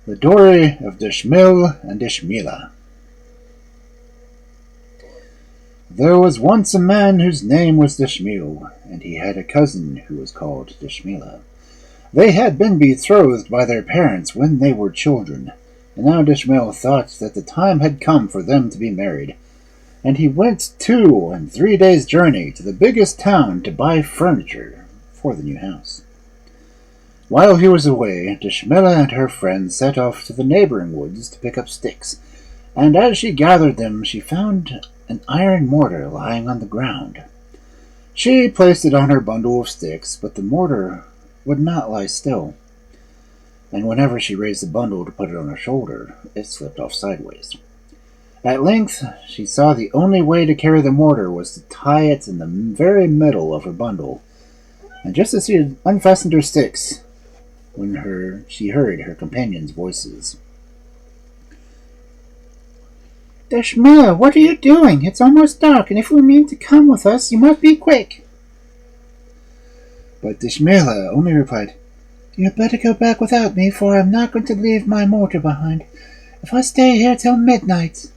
The Story of Dschemil and Dschemila. There was once a man whose name was Dschemil, and he had a cousin who was called Dschemila. They had been betrothed by their parents when they were children, and now Dschemil thought that the time had come for them to be married, and he went 2 and 3 days' journey to the biggest town to buy furniture for the new house. While he was away, Dschemila and her friend set off to the neighboring woods to pick up sticks, and as she gathered them she found an iron mortar lying on the ground. She placed it on her bundle of sticks, but the mortar would not lie still, and whenever she raised the bundle to put it on her shoulder, it slipped off sideways. At length she saw the only way to carry the mortar was to tie it in the very middle of her bundle, and just as she had unfastened her sticks, when she heard her companions' voices. Dschemila, what are you doing? It's almost dark, and if you mean to come with us, you must be quick. But Dschemila only replied, You had better go back without me, for I am not going to leave my mortar behind. If I stay here till midnight.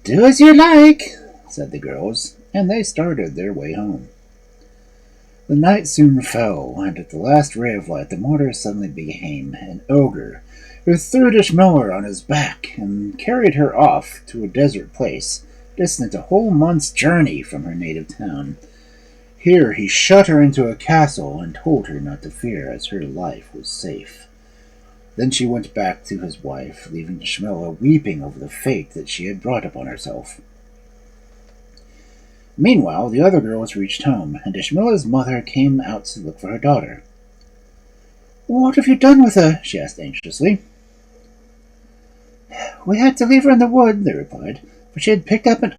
Do as you like, said the girls, and they started their way home. The night soon fell, and at the last ray of light the mortar suddenly became an ogre, who threw Dschemila on his back and carried her off to a desert place, distant a whole month's journey from her native town. Here he shut her into a castle and told her not to fear, as her life was safe. Then she went back to his wife, leaving Dschemila weeping over the fate that she had brought upon herself. Meanwhile, the other girls reached home, and Dschemila's mother came out to look for her daughter. What have you done with her? She asked anxiously. We had to leave her in the wood, they replied, for she had picked up an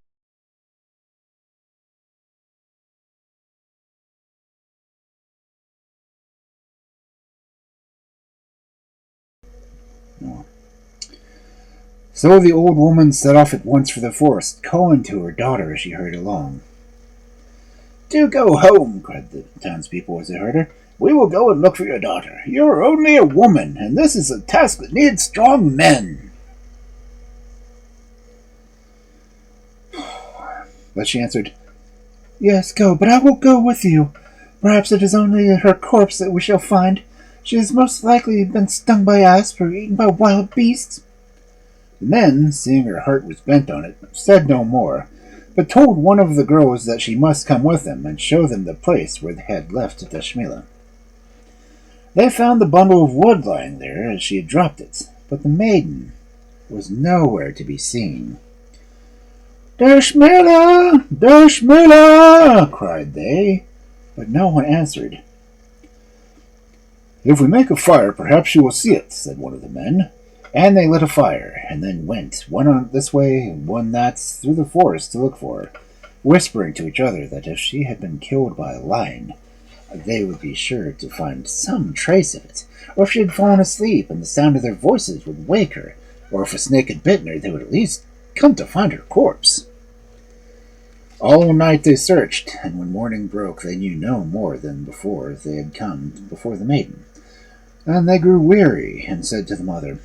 So the old woman set off at once for the forest, calling to her daughter as she hurried along. Do go home, cried the townspeople as they heard her. We will go and look for your daughter. You are only a woman, and this is a task that needs strong men. But she answered, Yes, go, but I will go with you. Perhaps it is only her corpse that we shall find. She has most likely been stung by asps or eaten by wild beasts. The men, seeing her heart was bent on it, said no more, but told one of the girls that she must come with them and show them the place where they had left Dschemila. They found the bundle of wood lying there as she had dropped it, but the maiden was nowhere to be seen. Dschemila! Dschemila! Cried they, but no one answered. If we make a fire, perhaps you will see it, said one of the men. And they lit a fire, and then went, one on this way and one that, through the forest to look for her, whispering to each other that if she had been killed by a lion, they would be sure to find some trace of it, or if she had fallen asleep and the sound of their voices would wake her, or if a snake had bitten her, they would at least come to find her corpse. All night they searched, and when morning broke they knew no more than before they had come before the maiden. And they grew weary, and said to the mother,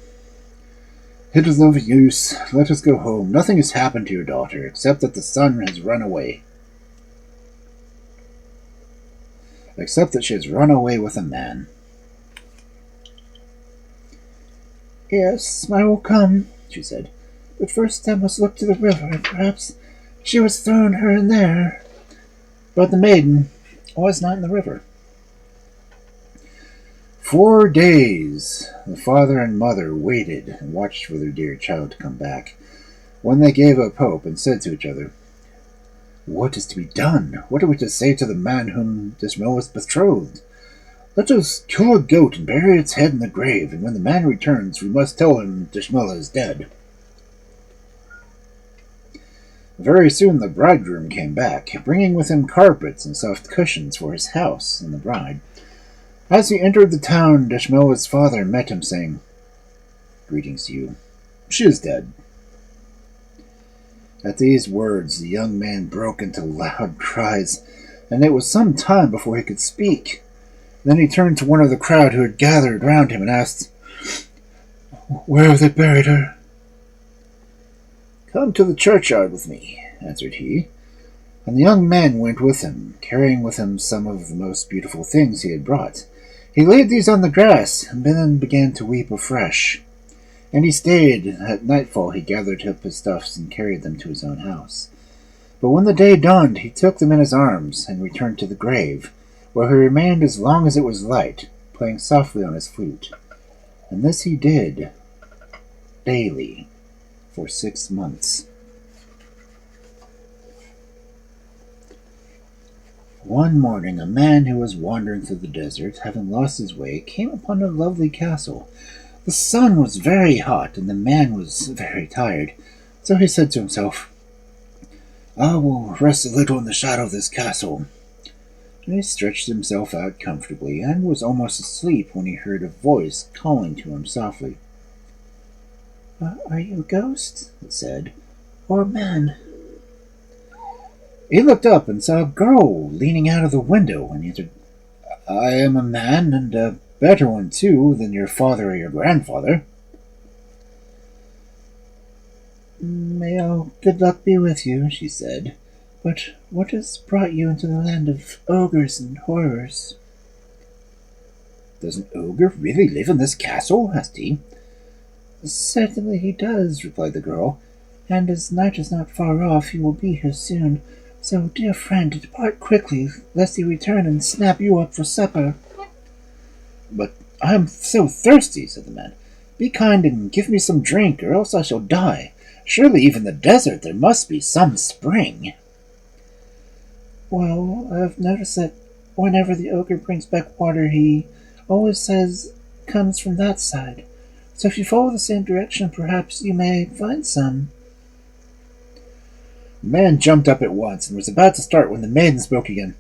It is of use. Let us go home. Nothing has happened to your daughter, except that the sun has run away. Except that she has run away with a man. Yes, I will come, she said. But first I must look to the river. Perhaps she was thrown her in there. But the maiden was not in the river. 4 days the father and mother waited and watched for their dear child to come back, when they gave up hope and said to each other, What is to be done? What are we to say to the man whom Dschemila was betrothed? Let us kill a goat and bury its head in the grave, and when the man returns we must tell him Dschemila is dead. Very soon the bridegroom came back, bringing with him carpets and soft cushions for his house and the bride. As he entered the town, Dschemila's father met him, saying, Greetings to you. She is dead. At these words the young man broke into loud cries, and it was some time before he could speak. Then he turned to one of the crowd who had gathered round him and asked, Where have they buried her? Come to the churchyard with me, answered he, and the young man went with him, carrying with him some of the most beautiful things he had brought. He laid these on the grass, and then began to weep afresh. And he stayed. At nightfall he gathered up his stuffs and carried them to his own house. But when the day dawned, he took them in his arms and returned to the grave, where he remained as long as it was light, playing softly on his flute. And this he did, daily, for 6 months. One morning, a man who was wandering through the desert, having lost his way, came upon a lovely castle. The sun was very hot, and the man was very tired, so he said to himself, "I will rest a little in the shadow of this castle." And he stretched himself out comfortably, and was almost asleep when he heard a voice calling to him softly. Are you a ghost? It said, or a man? He looked up and saw a girl leaning out of the window, and answered, "I am a man, and a better one, too, than your father or your grandfather." "May all good luck be with you," she said. "But what has brought you into the land of ogres and horrors?" "Does an ogre really live in this castle?" asked he. "Certainly he does," replied the girl, "and as night is not far off, he will be here soon. So, dear friend, depart quickly, lest he return and snap you up for supper." "But I am so thirsty," said the man. "Be kind and give me some drink, or else I shall die. Surely even in the desert there must be some spring." "Well, I've noticed that whenever the ogre brings back water, he always says it comes from that side. So if you follow the same direction, perhaps you may find some." The man jumped up at once and was about to start when the maiden spoke again.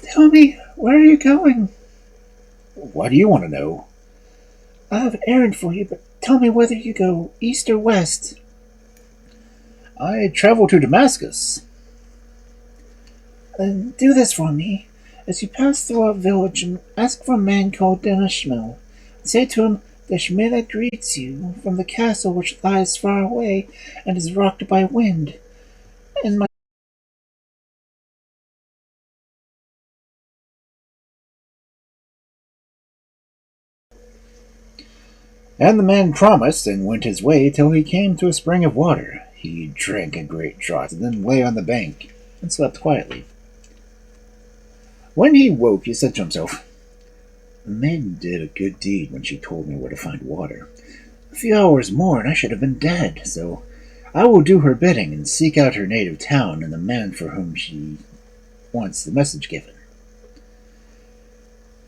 "Tell me, where are you going?" "Why do you want to know?" "I have an errand for you, but tell me whether you go east or west." "I travel to Damascus." "Then do this for me. As you pass through our village, ask for a man called Dschemil. Say to him, 'Dschemila greets you from the castle which lies far away and is rocked by wind. And my And the man promised and went his way till he came to a spring of water. He drank a great draught and then lay on the bank and slept quietly. When he woke, he said to himself, "The maiden did a good deed when she told me where to find water. A few hours more and I should have been dead, so I will do her bidding and seek out her native town and the man for whom she wants the message given."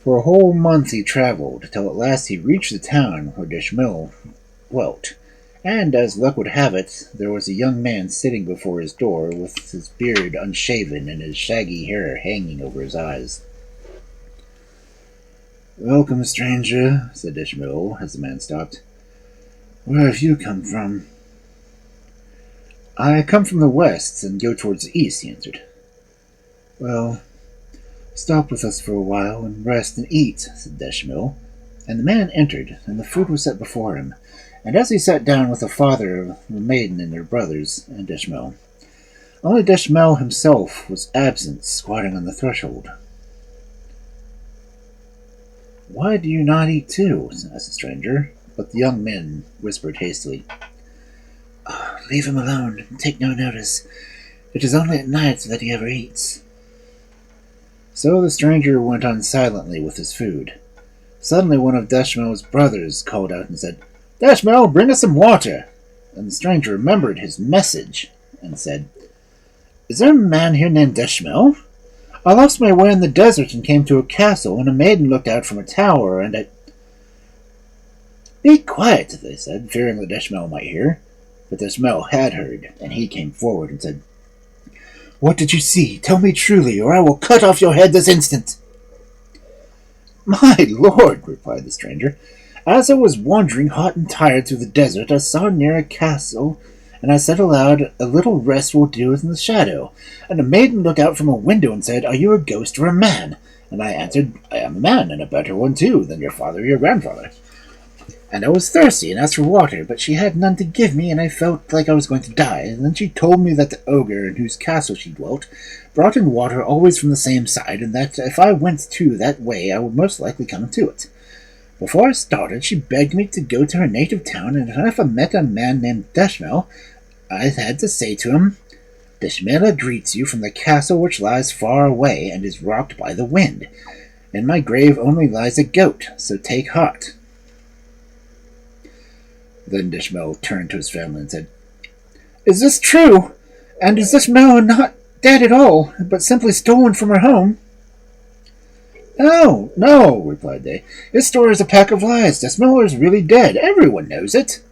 For a whole month he traveled, till at last he reached the town where Dschemil dwelt, and as luck would have it, there was a young man sitting before his door with his beard unshaven and his shaggy hair hanging over his eyes. "Welcome, stranger," said Dschemil, as the man stopped. "Where have you come from?" "I come from the west and go towards the east," he answered. "Well, stop with us for a while and rest and eat," said Dschemil. And the man entered, and the food was set before him. And as he sat down with the father, the maiden, and their brothers, and Dschemil, only Dschemil himself was absent, squatting on the threshold. "Why do you not eat too?" asked the stranger, but the young men whispered hastily, "Oh, leave him alone, and take no notice. It is only at night that he ever eats." So the stranger went on silently with his food. Suddenly one of Dschemil's brothers called out and said, "Dschemil, bring us some water." And the stranger remembered his message and said, "Is there a man here named Dschemil? I lost my way in the desert and came to a castle, and a maiden looked out from a tower, and I—" "Be quiet," they said, fearing that Dschemil might hear. But Dschemil had heard, and he came forward and said, "What did you see? Tell me truly, or I will cut off your head this instant." "My lord," replied the stranger, "as I was wandering hot and tired through the desert, I saw near a castle, and I said aloud, 'A little rest will do in the shadow.' And a maiden looked out from a window and said, 'Are you a ghost or a man?' And I answered, 'I am a man, and a better one too than your father or your grandfather.' And I was thirsty and asked for water, but she had none to give me, and I felt like I was going to die. And then she told me that the ogre in whose castle she dwelt brought in water always from the same side, and that if I went to that way I would most likely come to it. Before I started, she begged me to go to her native town, and if I met a man named Dschemil, I had to say to him, Dschemila greets you from the castle which lies far away and is rocked by the wind. In my grave only lies a goat, so take heart. Then Dschemil turned to his family and said, Is this true? And is Dschemila not dead at all, but simply stolen from her home? No, no, replied they. This story is a pack of lies. Dschemila is really dead. Everyone knows it.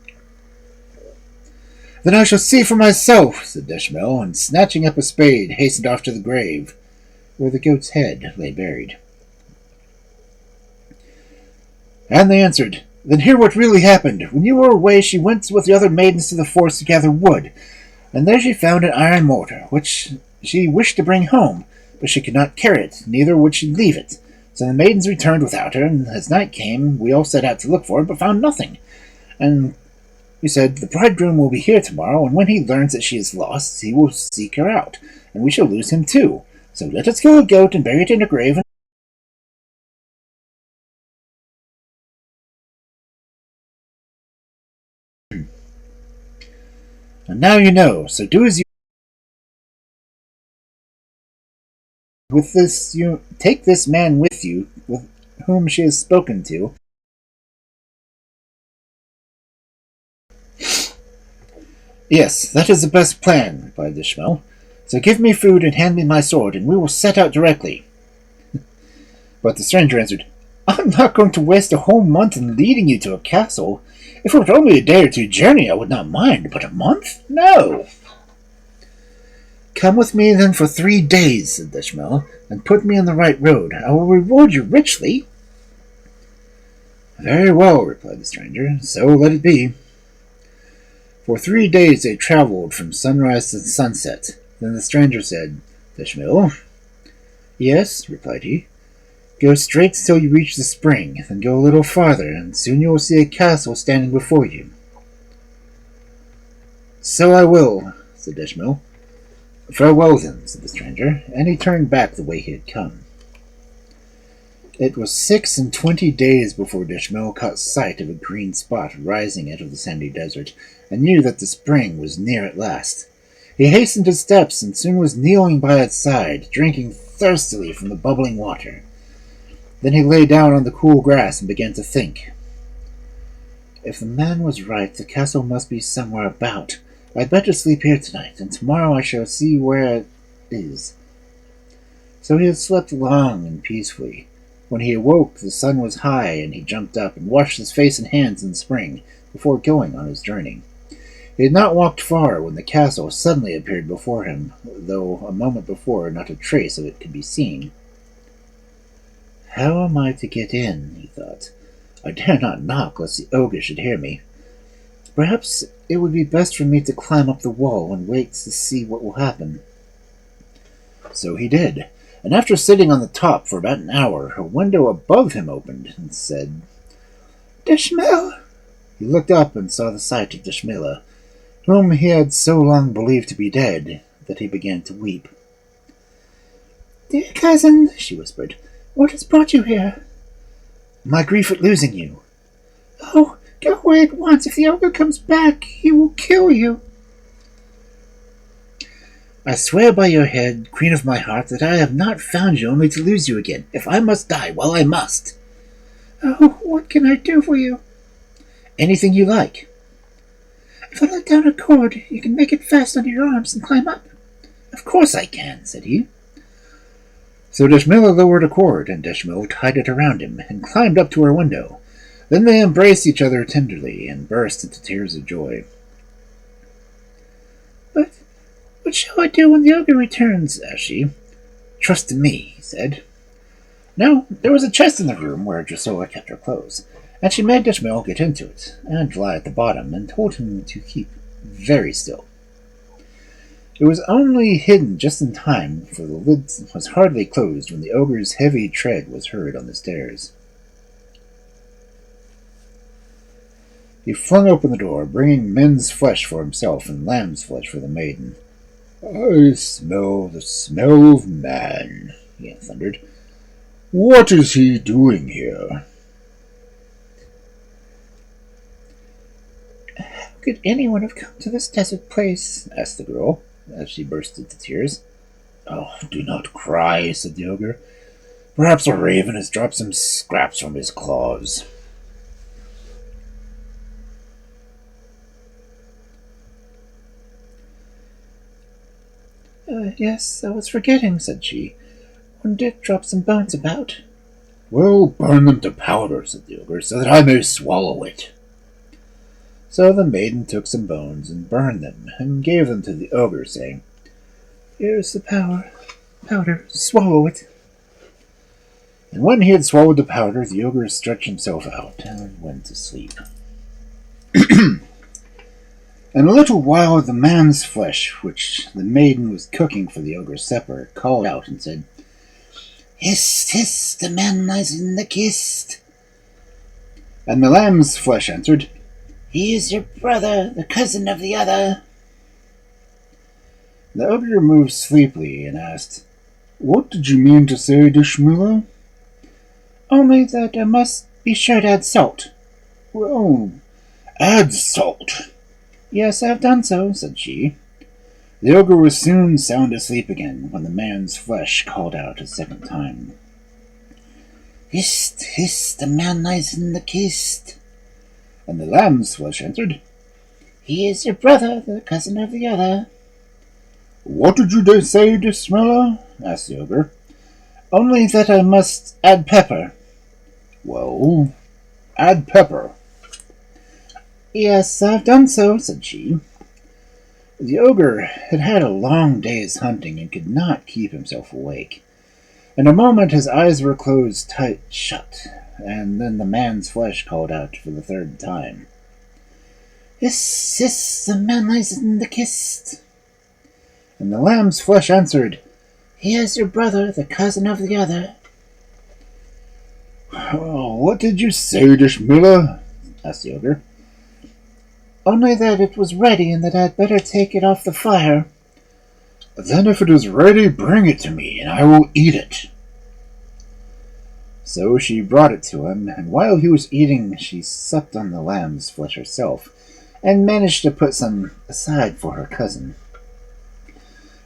Then I shall see for myself, said Dschemil, and snatching up a spade, hastened off to the grave, where the goat's head lay buried. And they answered, Then hear what really happened. When you were away, she went with the other maidens to the forest to gather wood, and there she found an iron mortar, which she wished to bring home, but she could not carry it, neither would she leave it. So the maidens returned without her, and as night came, we all set out to look for her, but found nothing. And we said, The bridegroom will be here tomorrow, and when he learns that she is lost, he will seek her out, and we shall lose him too. So let us kill a goat and bury it in a grave. And now you know, so do as you with this. You take this man with you, with whom she has spoken to. Yes, that is the best plan, replied Dschemil. So give me food and hand me my sword, and we will set out directly. But the stranger answered, I'm not going to waste a whole month in leading you to a castle. If it were only a day or two journey, I would not mind, but a month? No. Come with me then for 3 days, said Dschemil, and put me on the right road. I will reward you richly. Very well, replied the stranger, so let it be. For 3 days they travelled from sunrise to sunset. Then the stranger said, Dschemil? Yes, replied he. Go straight till you reach the spring, then go a little farther, and soon you will see a castle standing before you. So I will, said Dschemil. Farewell then, said the stranger, and he turned back the way he had come. It was 26 days before Dschemil caught sight of a green spot rising out of the sandy desert, and knew that the spring was near at last. He hastened his steps, and soon was kneeling by its side, drinking thirstily from the bubbling water. Then he lay down on the cool grass and began to think. If the man was right, the castle must be somewhere about. I'd better sleep here tonight, and tomorrow I shall see where it is. So he had slept long and peacefully. When he awoke, the sun was high, and he jumped up and washed his face and hands in the spring before going on his journey. He had not walked far when the castle suddenly appeared before him, though a moment before not a trace of it could be seen. How am I to get in? He thought. I dare not knock, lest the ogre should hear me. Perhaps it would be best for me to climb up the wall and wait to see what will happen. So he did, and after sitting on the top for about an hour, a window above him opened and said, Dschemil! He looked up and saw the sight of Dschemila, whom he had so long believed to be dead that he began to weep. Dear cousin, she whispered, what has brought you here? My grief at losing you. Oh, go away at once. If the ogre comes back, he will kill you. I swear by your head, queen of my heart, that I have not found you only to lose you again. If I must die, well, I must. Oh, what can I do for you? Anything you like. If I let down a cord, you can make it fast under your arms and climb up. Of course I can, said he. So Dschemila lowered a cord, and Dschemil tied it around him, and climbed up to her window. Then they embraced each other tenderly, and burst into tears of joy. But what shall I do when the ogre returns? Asked she. Trust in me, he said. Now, there was a chest in the room where Drusilla kept her clothes, and she made Dschemil get into it, and lie at the bottom, and told him to keep very still. It was only hidden just in time, for the lid was hardly closed when the ogre's heavy tread was heard on the stairs. He flung open the door, bringing men's flesh for himself and lamb's flesh for the maiden. "I smell the smell of man," he thundered. "What is he doing here?" How could anyone have come to this desert place? Asked the girl, as she burst into tears. "Oh, do not cry," said the ogre. "Perhaps a raven has dropped some scraps from his claws." Yes, I was forgetting, said she. One did drop some bones about. "Well, burn them to powder," said the ogre, "so that I may swallow it." So the maiden took some bones and burned them, and gave them to the ogre, saying, "Here's the powder, swallow it." And when he had swallowed the powder, the ogre stretched himself out and went to sleep. In a little while the man's flesh, which the maiden was cooking for the ogre's supper, called out and said, "Hist, hist, the man lies in the kist." And the lamb's flesh answered, "He is your brother, the cousin of the other." The ogre moved sleepily and asked, "What did you mean to say, Dschemila?" "Only that I must be sure to add salt." "Well, add salt." "Yes, I have done so," said she. The ogre was soon sound asleep again when the man's flesh called out a second time. "Hist, hist, the man lies in the kist." And the lamb's flesh answered, "He is your brother, the cousin of the other." "What did you say, Dschemila?" asked the ogre. "Only that I must add pepper." "Well, add pepper." "Yes, I've done so," said she. The ogre had had a long day's hunting and could not keep himself awake. In a moment his eyes were closed tight shut, and then the man's flesh called out for the third time. "Hiss, hiss, the man lies in the kist." And the lamb's flesh answered, "He is your brother, the cousin of the other." "Oh, what did you say, Dschemila?" asked the ogre. "Only that it was ready and that I'd better take it off the fire." "Then if it is ready, bring it to me, and I will eat it." So she brought it to him, and while he was eating, she supped on the lamb's flesh herself, and managed to put some aside for her cousin.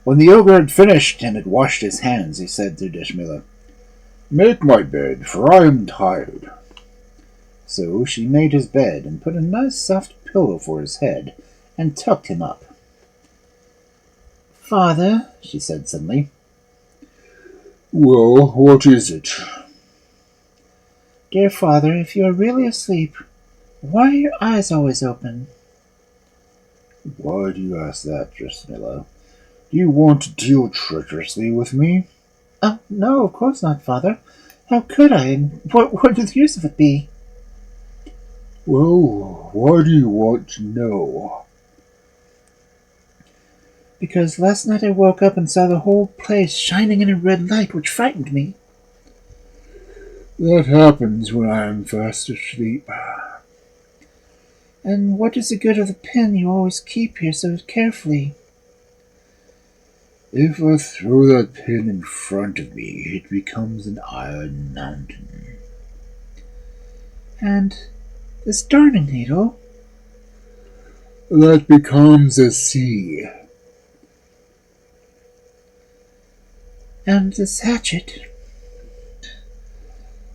When the ogre had finished and had washed his hands, he said to Dschemila, "Make my bed, for I am tired." So she made his bed and put a nice soft pillow for his head and tucked him up. "Father," she said suddenly. "Well, what is it?" "Dear father, if you are really asleep, why are your eyes always open?" "Why do you ask that, Dschemila? Do you want to deal treacherously with me?" "Oh, no, of course not, father. How could I, and what would the use of it be?" "Well, why do you want to know?" "Because last night I woke up and saw the whole place shining in a red light, which frightened me." "That happens when I am fast asleep." "And what is the good of the pin you always keep here so carefully?" "If I throw that pin in front of me, it becomes an iron mountain." "And this darning needle?" "That becomes a sea." "And this hatchet?"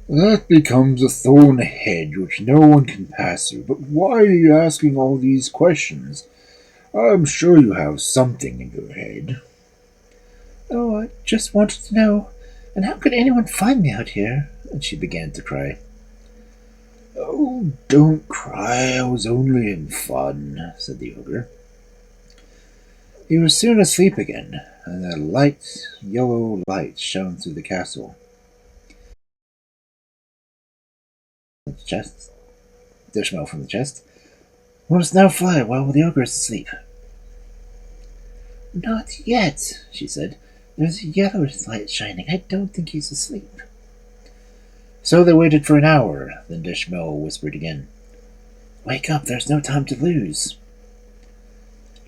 "That becomes a thorn hedge which no one can pass through. But why are you asking all these questions? I'm sure you have something in your head." "Oh, I just wanted to know. And how could anyone find me out here?" And she began to cry. "Oh, don't cry. I was only in fun," said the ogre. He was soon asleep again, and a light yellow light shone through the castle. The chest. Dschemila from the chest. "We must now fly while the ogre is asleep." "Not yet," she said. "There's a yellow light shining. I don't think he's asleep." So they waited for an hour. Then Dschemila whispered again, Wake up, there's no time to lose.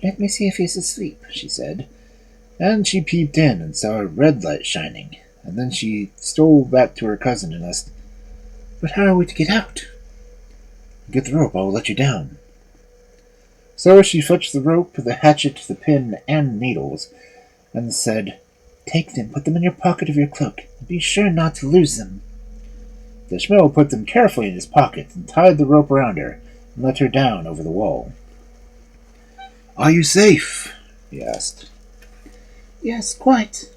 Let me see if he's asleep, she said, and she peeped in and saw a red light shining, and then she stole back to her cousin and asked, But how are we to get out? Get the rope, I will let you down. So she fetched the rope, the hatchet, the pin, and needles, and said, Take them, put them in your pocket of your cloak, and be sure not to lose them. Dschemil put them carefully in his pocket and tied the rope around her and let her down over the wall. Are you safe? He asked. Yes, quite.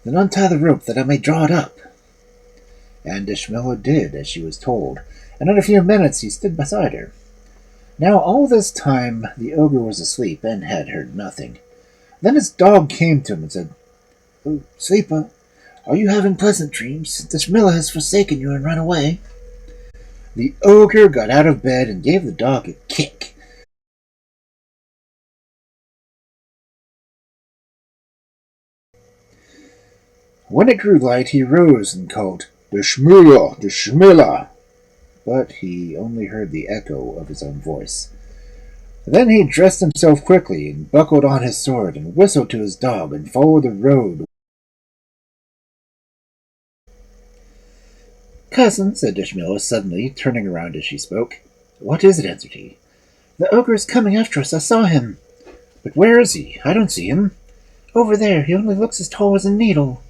Then untie the rope that I may draw it up. And Dschemil did as she was told, and in a few minutes he stood beside her. Now all this time the ogre was asleep and had heard nothing. Then his dog came to him and said, Oh, sleeper, are you having pleasant dreams? Dschemila has forsaken you and run away. The ogre got out of bed and gave the dog a kick. When it grew light, he rose and called, Dschemila, Dschemila, but he only heard the echo of his own voice. Then he dressed himself quickly and buckled on his sword and whistled to his dog and followed the road. Cousin, said Dschemila, suddenly turning around as she spoke. What is it? Answered he. The ogre is coming after us. I saw him. But where is he? I don't see him. Over there. He only looks as tall as a needle.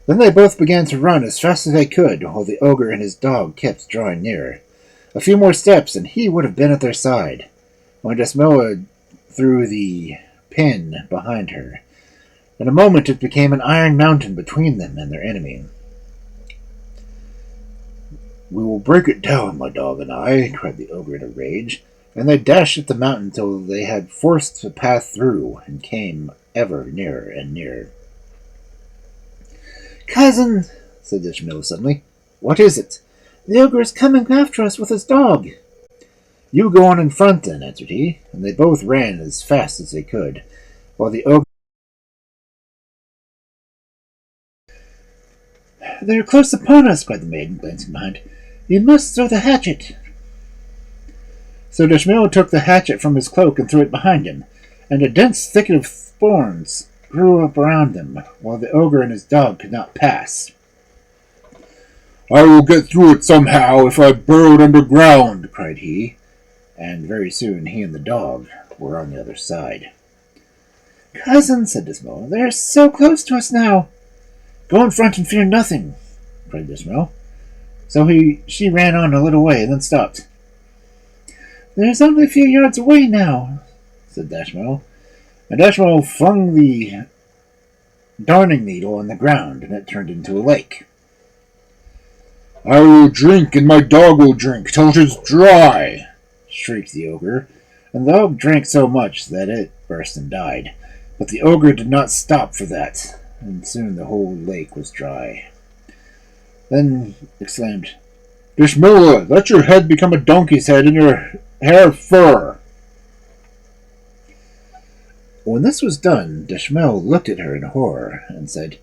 Then they both began to run as fast as they could, while the ogre and his dog kept drawing nearer. A few more steps, and he would have been at their side, when Dschemila threw the pin behind her. In a moment it became an iron mountain between them and their enemy. We will break it down, my dog and I, cried the ogre in a rage, and they dashed at the mountain till they had forced a path through, and came ever nearer and nearer. Cousin, said Dschemila suddenly. What is it? The ogre is coming after us with his dog. You go on in front, then, answered he, and they both ran as fast as they could, while the ogre... They are close upon us, cried the maiden, glancing behind. You must throw the hatchet. So Dschemil took the hatchet from his cloak and threw it behind him, and a dense thicket of thorns grew up around them, while the ogre and his dog could not pass. I will get through it somehow if I burrowed underground, cried he, and very soon he and the dog were on the other side. Cousin, said Dschemil, they are so close to us now. Go in front and fear nothing, cried Dschemil. So she ran on a little way and then stopped. There is only a few yards away now, said Dschemil. And Dschemil flung the darning needle on the ground, and it turned into a lake. I will drink, and my dog will drink, till it is dry, shrieked the ogre, and the dog drank so much that it burst and died. But the ogre did not stop for that, and soon the whole lake was dry. Then exclaimed, Dschemila, let your head become a donkey's head and your hair fur. When this was done, Dschemil looked at her in horror and said,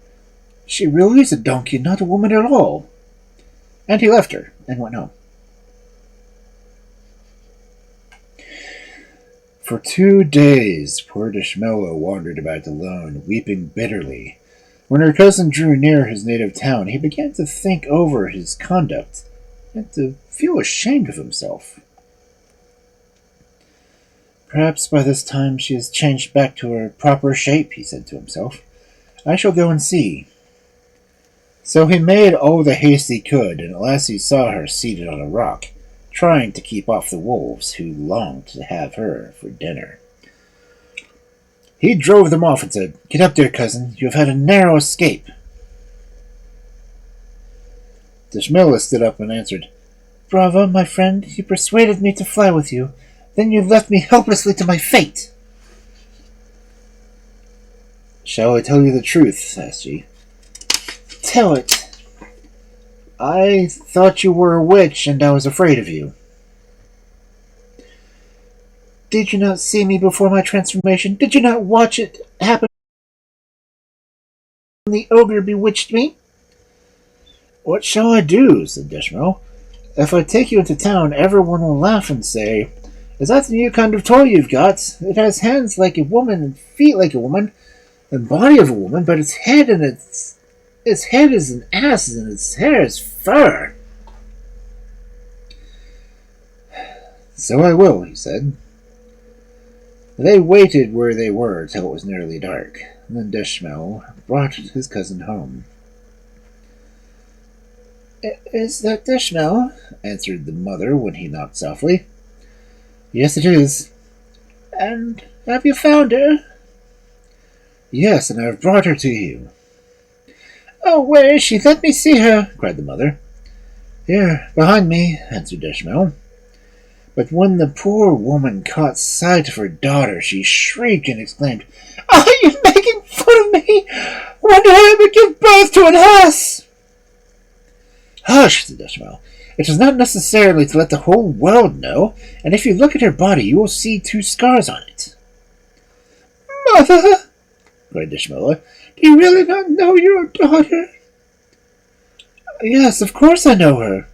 She really is a donkey, not a woman at all. And he left her and went home. For 2 days poor Dschemila wandered about alone, weeping bitterly. When her cousin drew near his native town, he began to think over his conduct and to feel ashamed of himself. Perhaps by this time she has changed back to her proper shape, he said to himself. I shall go and see. So he made all the haste he could, and at last he saw her seated on a rock, trying to keep off the wolves who longed to have her for dinner. He drove them off and said, Get up there, cousin. You have had a narrow escape. Dschemila stood up and answered, Bravo, my friend. You persuaded me to fly with you. Then you left me helplessly to my fate. Shall I tell you the truth? Asked she. Tell it. I thought you were a witch, and I was afraid of you. Did you not see me before my transformation? Did you not watch it happen when the ogre bewitched me? What shall I do? Said Dschemil. if I take you into town, everyone will laugh and say, "Is that the new kind of toy you've got? It has hands like a woman and feet like a woman, and body of a woman, but its head is an ass and its hair is fur." "So I will," he said. They waited where they were till it was nearly dark. Then Dschemil brought his cousin home. "Is that Dschemil?" answered the mother when he knocked softly. "Yes, it is." "And have you found her?" "Yes, and I have brought her to you." "Oh, where is she? Let me see her!" cried the mother. "Here, behind me," answered Dschemil. But when the poor woman caught sight of her daughter, she shrieked and exclaimed, "Are you making fun of me? When did I ever give birth to an ass?" "Hush," said Dschemil. "It is not necessarily to let the whole world know, and if you look at her body, you will see 2 scars on it." "Mother," cried Dschemila, "do you really not know your daughter?" "Yes, of course I know her."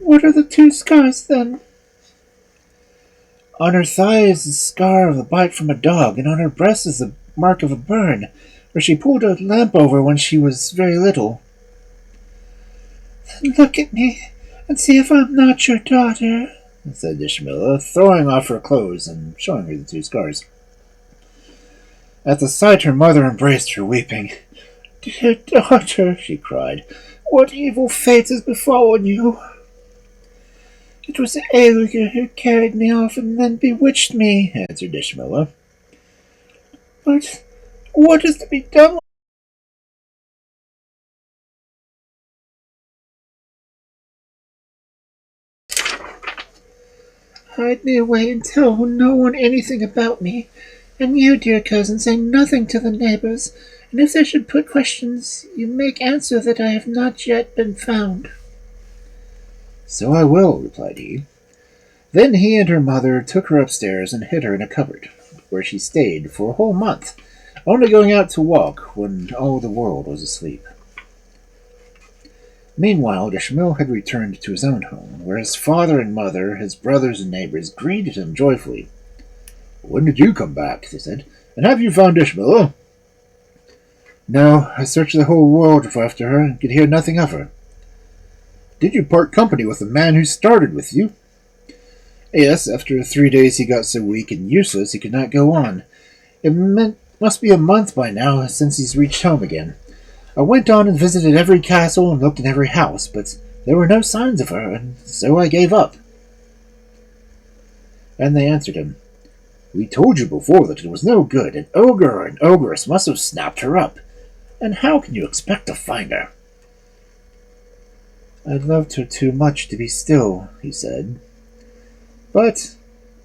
"What are the 2 scars, then?" "On her thigh is the scar of a bite from a dog, and on her breast is the mark of a burn, where she pulled a lamp over when she was very little." "Then look at me, and see if I'm not your daughter," said Dschemila, throwing off her clothes and showing her the 2 scars. At the sight her mother embraced her, weeping. "Dear daughter," she cried, "what evil fate has befallen you?" "It was the ogre who carried me off and then bewitched me," answered Dschemila. "But what is to be done?" "Hide me away and tell no one anything about me. And you, dear cousin, say nothing to the neighbors, and if they should put questions, you make answer that I have not yet been found." "So I will," replied he. Then he and her mother took her upstairs and hid her in a cupboard, where she stayed for a whole month, only going out to walk when all the world was asleep. Meanwhile, Dschemil had returned to his own home, where his father and mother, his brothers and neighbors greeted him joyfully. "When did you come back?" they said. "And have you found Dschemila?" "No, I searched the whole world after her and could hear nothing of her." "Did you part company with the man who started with you?" "Yes, after 3 days he got so weak and useless he could not go on. It must be a month by now since he's reached home again. I went on and visited every castle and looked in every house, but there were no signs of her, and so I gave up." And they answered him, "We told you before that it was no good. An ogre or an ogress must have snapped her up. And how can you expect to find her?" "I loved her too much to be still," he said. But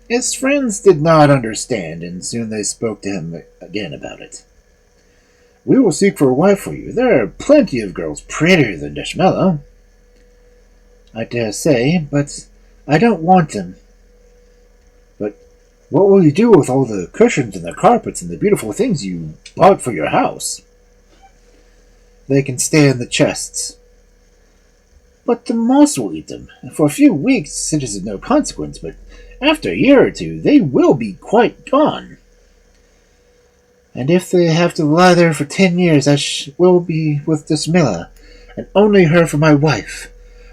his friends did not understand, and soon they spoke to him again about it. "We will seek for a wife for you. There are plenty of girls prettier than Dschemila." "I dare say, but I don't want them." "But what will you do with all the cushions and the carpets and the beautiful things you bought for your house?" "They can stay in the chests." "But the moss will eat them. For a few weeks it is of no consequence, but after a year or 2 they will be quite gone." "And if they have to lie there for 10 years, I will be with Dschemila, and only her for my wife.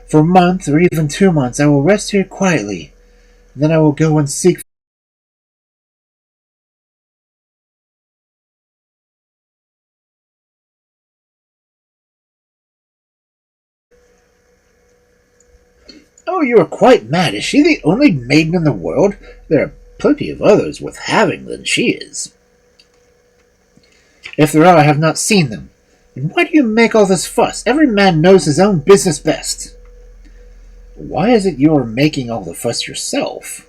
For a month or even 2 months I will rest here quietly. Then I will go and seek." "Oh, you are quite mad. Is she the only maiden in the world? There are plenty of others worth having than she is." "If there are, I have not seen them. And why do you make all this fuss? Every man knows his own business best." "Why is it you are making all the fuss yourself?"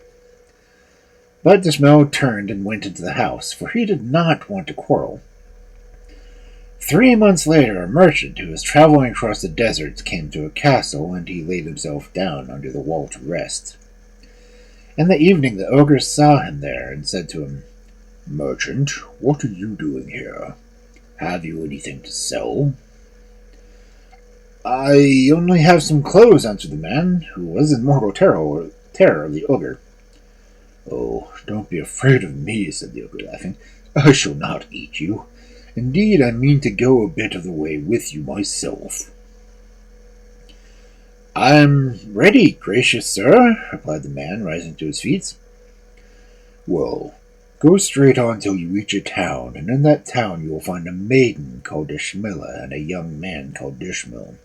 But Dschemil turned and went into the house, for he did not want to quarrel. 3 months later, a merchant who was traveling across the deserts came to a castle, and he laid himself down under the wall to rest. In the evening the ogre saw him there and said to him, "Merchant, what are you doing here? Have you anything to sell?" I only have some clothes, answered the man, who was in mortal terror of the ogre. Oh, don't be afraid of me, said the ogre, laughing. I shall not eat you. Indeed, I mean to go a bit of the way with you myself. I'm ready, gracious sir, replied the man, rising to his feet. Well, go straight on till you reach a town, and in that town you will find a maiden called Dschemila and a young man called Dschemil.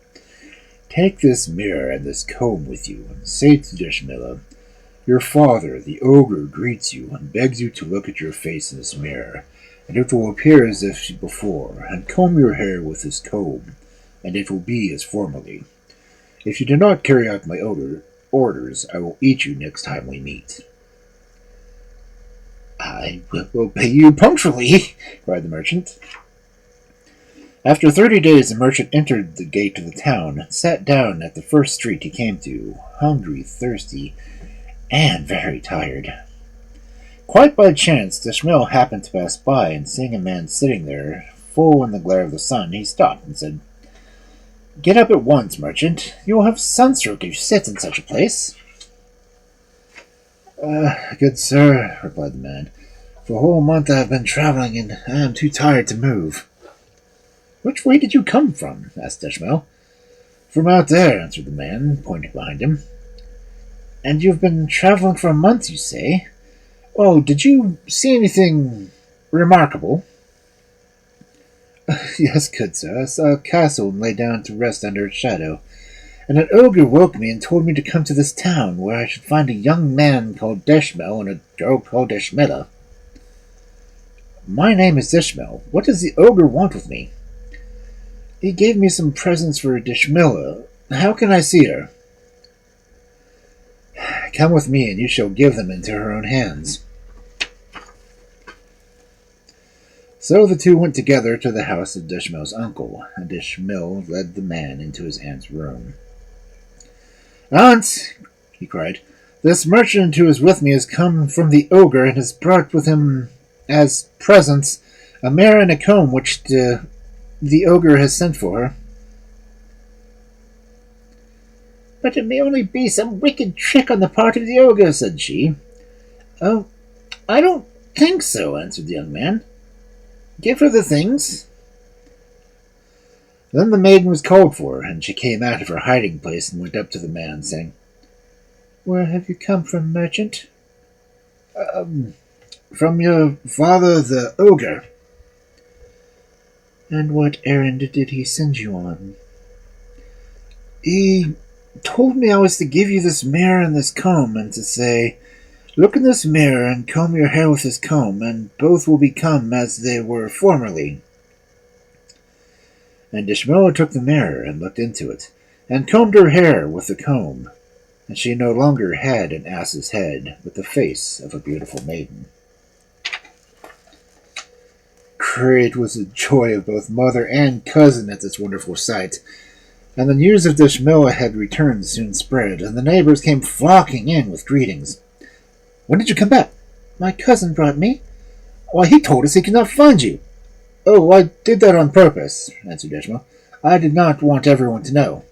Take this mirror and this comb with you, and say to Dschemila, your father, the ogre, greets you and begs you to look at your face in this mirror, and it will appear as if before, and comb your hair with this comb, and it will be as formerly. If you do not carry out my orders, I will eat you next time we meet. I will pay you punctually, cried the merchant. After 30 days, the merchant entered the gate of the town and sat down at the first street he came to, hungry, thirsty, and very tired. Quite by chance, Dschemil happened to pass by, and seeing a man sitting there, full in the glare of the sun, he stopped and said, Get up at once, merchant. You will have sunstroke if you sit in such a place. Good sir, replied the man. For a whole month I have been traveling, and I am too tired to move. Which way did you come from? Asked Dschemil. From out there, answered the man, pointing behind him. And you have been traveling for a month, you say? Oh, did you see anything remarkable? Yes, good sir. I saw a castle and lay down to rest under its shadow. And an ogre woke me and told me to come to this town, where I should find a young man called Dschemil and a girl called Dschemila. My name is Dschemil. What does the ogre want with me? He gave me some presents for Dschemila. How can I see her? Come with me, and you shall give them into her own hands. So the two went together to the house of Dschemil's uncle, and Dschemil led the man into his aunt's room. Aunt, he cried, this merchant who is with me has come from the ogre and has brought with him as presents a mirror and a comb which the ogre has sent for her. But it may only be some wicked trick on the part of the ogre, said she. Oh, I don't think so, answered the young man. Give her the things. Then the maiden was called for, and she came out of her hiding place and went up to the man, saying, Where have you come from, merchant? From your father, the ogre. And what errand did he send you on? He told me I was to give you this mirror and this comb, and to say, Look in this mirror and comb your hair with this comb, and both will become as they were formerly. And Dschemila took the mirror and looked into it, and combed her hair with the comb, and she no longer had an ass's head, but the face of a beautiful maiden. Great was the joy of both mother and cousin at this wonderful sight, and the news of Dschemila had returned soon spread, and the neighbors came flocking in with greetings. When did you come back? My cousin brought me. Why, he told us he could not find you. Oh, I did that on purpose, answered Dschemil. I did not want everyone to know.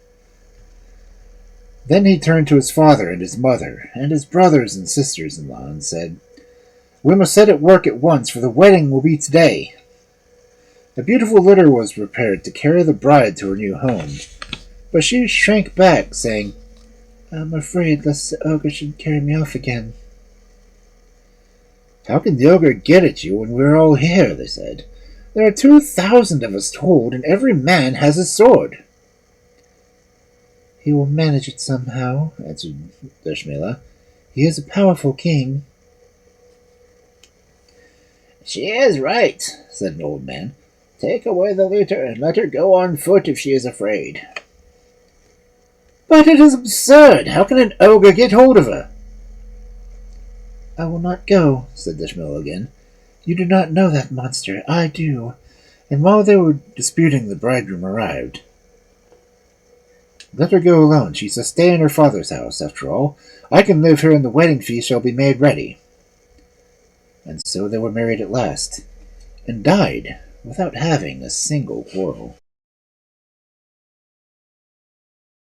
Then he turned to his father and his mother, and his brothers and sisters-in-law, and said, We must set at work at once, for the wedding will be today. A beautiful litter was prepared to carry the bride to her new home, but she shrank back, saying, I'm afraid lest the ogre should carry me off again. How can the ogre get at you when we are all here? They said. There are 2,000 of us told, and every man has a sword. He will manage it somehow, answered Dschemila. He is a powerful king. She is right, said an old man. Take away the litter and let her go on foot if she is afraid. But it is absurd. How can an ogre get hold of her? I will not go, said Dschemil again. You do not know that monster. I do. And while they were disputing, the bridegroom arrived. Let her go alone. She shall stay in her father's house, after all. I can live here, and the wedding feast shall be made ready. And so they were married at last, and died without having a single quarrel.